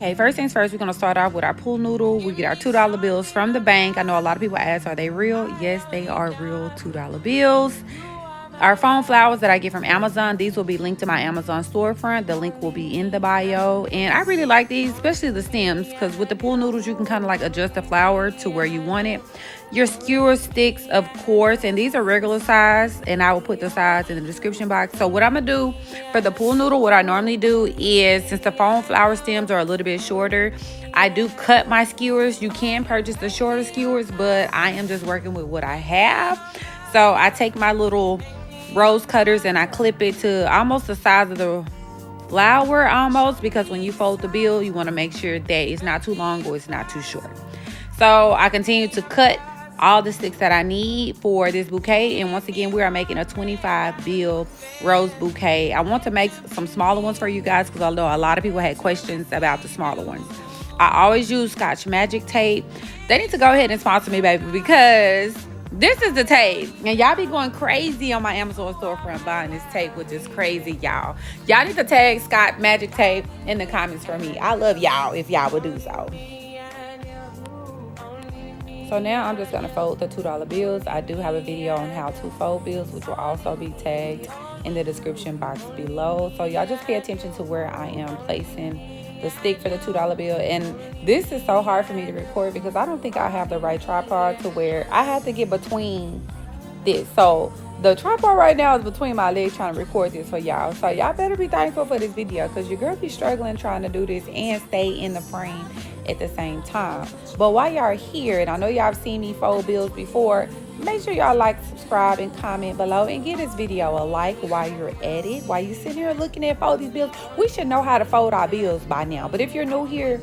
Okay, first things first, we're going to start off with our pool noodle. We get our $2 bills from the bank. I know a lot of people ask, are they real? Yes, they are real $2 bills. Our foam flowers that I get from Amazon, these will be linked to my Amazon storefront. The link will be in the bio. And I really like these, especially the stems, because with the pool noodles, you can kind of like adjust the flower to where you want it. Your skewer sticks, of course, and these are regular size, and I will put the size in the description box. So what I'm going to do for the pool noodle, what I normally do is, since the foam flower stems are a little bit shorter, I do cut my skewers. You can purchase the shorter skewers, but I am just working with what I have. So I take my little rose cutters and I clip it to almost the size of the flower almost, because when you fold the bill, you want to make sure that it's not too long or it's not too short. So I continue to cut all the sticks that I need for this bouquet. And once again, we are making a 25 bill rose bouquet. I want to make some smaller ones for you guys because I know a lot of people had questions about the smaller ones. I always use Scotch Magic tape. They need to go ahead and sponsor me, baby, because this is the tape. And y'all be going crazy on my Amazon storefront buying this tape, which is crazy, y'all. Y'all need to tag Scott Magic Tape in the comments for me. I love y'all if y'all would do so. So now I'm just going to fold the $2 bills. I do have a video on how to fold bills, which will also be tagged in the description box below. So y'all just pay attention to where I am placing the stick for the $2 bill. And this is so hard for me to record because I don't think I have the right tripod to where I have to get between this. So the tripod right now is between my legs trying to record this for y'all. So y'all better be thankful for this video because your girl be struggling trying to do this and stay in the frame at the same time. But while y'all are here, and I know y'all have seen me fold bills before, make sure y'all like, subscribe, and comment below, and give this video a like while you're at it. While you sitting here looking at fold these bills, we should know how to fold our bills by now. But if you're new here,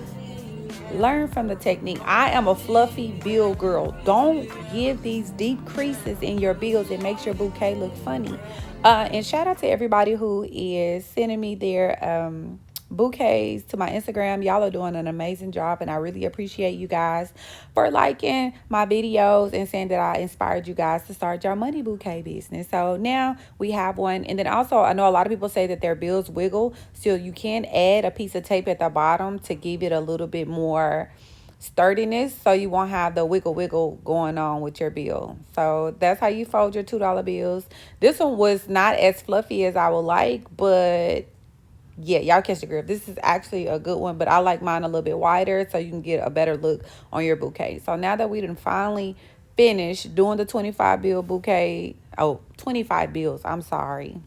learn from the technique. I am a fluffy bill girl. Don't give these deep creases in your bills. It makes your bouquet look funny. And shout out to everybody who is sending me their bouquets to my Instagram. Y'all are doing an amazing job, and I really appreciate you guys for liking my videos and saying that I inspired you guys to start your money bouquet business. So now we have one. And then also, I know a lot of people say that their bills wiggle, so you can add a piece of tape at the bottom to give it a little bit more sturdiness, so you won't have the wiggle going on with your bill. So that's how you fold your $2 bills. This one was not as fluffy as I would like, but yeah, y'all catch the grip. This is actually a good one, but I like mine a little bit wider so you can get a better look on your bouquet. So now that we done finally finished doing the 25 bill bouquet, 25 bills, I'm sorry.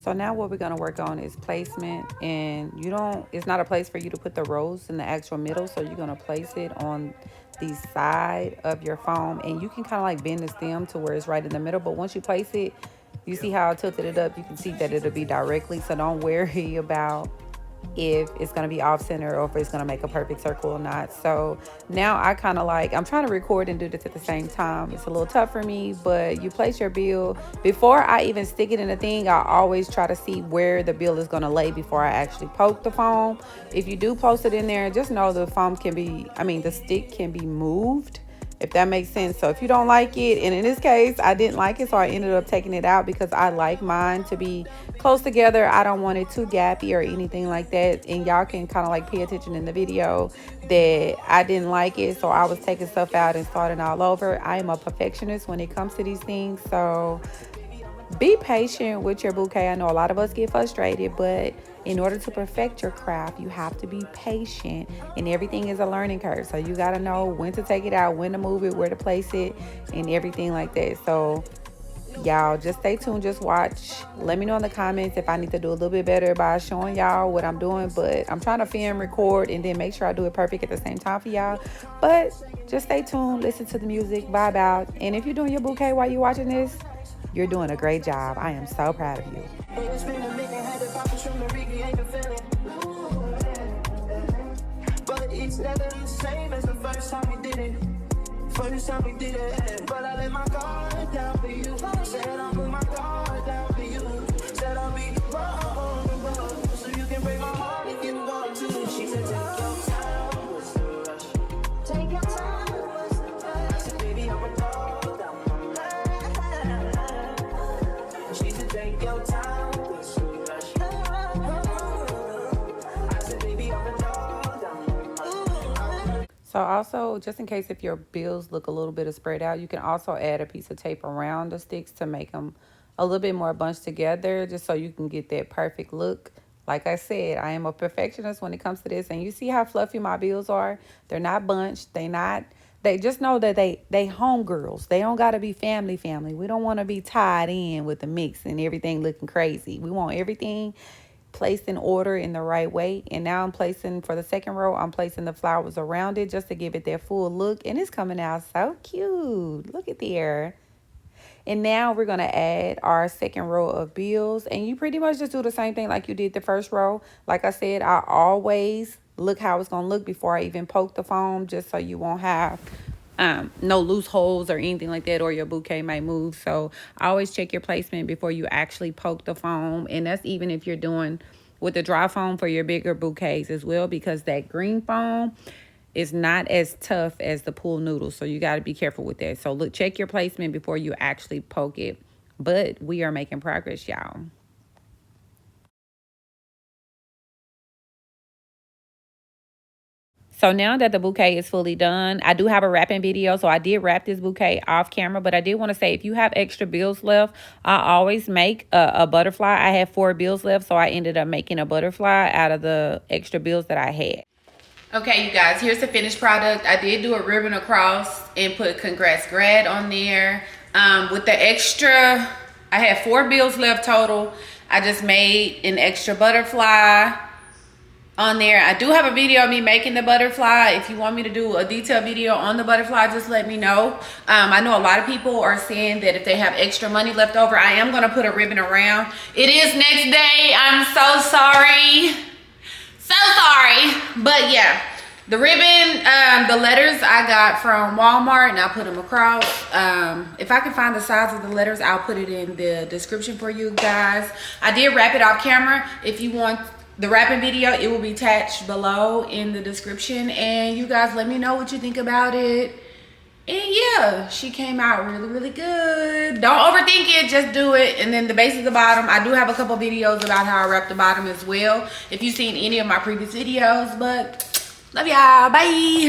So now what we're going to work on is placement, and it's not a place for you to put the rose in the actual middle. So you're going to place it on the side of your foam, and you can kind of like bend the stem to where it's right in the middle. But once you place it, you see how I tilted it up? You can see that it'll be directly. So don't worry about if it's going to be off center or if it's going to make a perfect circle or not. So now I'm trying to record and do this at the same time. It's a little tough for me, but you place your bill. Before I even stick it in the thing, I always try to see where the bill is going to lay before I actually poke the foam. If you do post it in there, just know the the stick can be moved, if that makes sense. So if you don't like it, and in this case I didn't like it, so I ended up taking it out because I like mine to be close together. I don't want it too gappy or anything like that. And y'all can kind of like pay attention in the video that I didn't like it, so I was taking stuff out and starting all over. I am a perfectionist when it comes to these things, so be patient with your bouquet. I know a lot of us get frustrated, but in order to perfect your craft, you have to be patient, and everything is a learning curve. So you got to know when to take it out, when to move it, where to place it, and everything like that. So y'all just stay tuned, just watch. Let me know in the comments if I need to do a little bit better by showing y'all what I'm doing. But I'm trying to film, record, and then make sure I do it perfect at the same time for y'all. But just stay tuned, listen to the music, vibe out. And if you're doing your bouquet while you're watching this, you're doing a great job. I am so proud of you. It's been a minute, had the poppers from the Ricky, ain't the feeling. But it's never the same as the first time we did it. But I let my guard down for you. Said I'll put my guard down for you. Said I'll be wrong, so you can break my heart if you want to. She said, take your time, what's the rush? Take your time, what's the rush? I said, baby, I'm a dog down my line. She said, take your time, what's the rush? I said, baby, I'm a dog. So also, just in case if your bills look a little bit of spread out, you can also add a piece of tape around the sticks to make them a little bit more bunched together, just so you can get that perfect look. Like I said, I am a perfectionist when it comes to this, and you see how fluffy my bills are. They're not bunched. They just know that they homegirls. They don't gotta be family. We don't want to be tied in with the mix and everything looking crazy. We want everything placed in order in the right way. And now I'm placing, for the second row, I'm placing the flowers around it just to give it that full look. And it's coming out so cute. Look at there. And now we're going to add our second row of bills. And you pretty much just do the same thing like you did the first row. Like I said, I always look how it's going to look before I even poke the foam, just so you won't have no loose holes or anything like that, or your bouquet might move. So always check your placement before you actually poke the foam. And that's even if you're doing with the dry foam for your bigger bouquets as well, because that green foam is not as tough as the pool noodle. So you got to be careful with that. So look, check your placement before you actually poke it. But we are making progress, y'all. So now that the bouquet is fully done, I do have a wrapping video. So I did wrap this bouquet off camera, but I did want to say, if you have extra bills left, I always make a butterfly. I had 4 bills left, so I ended up making a butterfly out of the extra bills that I had. Okay, you guys, here's the finished product. I did do a ribbon across and put congrats grad on there. With the extra, I had 4 bills left total. I just made an extra butterfly on there. I do have a video of me making the butterfly. If you want me to do a detailed video on the butterfly, just let me know. I know a lot of people are saying that if they have extra money left over, I am going to put a ribbon around. It is next day. I'm so sorry. So sorry. But yeah, the ribbon, the letters I got from Walmart, and I put them across. If I can find the size of the letters, I'll put it in the description for you guys. I did wrap it off camera. If you want the wrapping video, it will be attached below in the description. And you guys let me know what you think about it. And yeah, she came out really good. Don't overthink it, just do it. And then the base of the bottom, I do have a couple videos about how I wrap the bottom as well, if you've seen any of my previous videos. But love y'all, bye.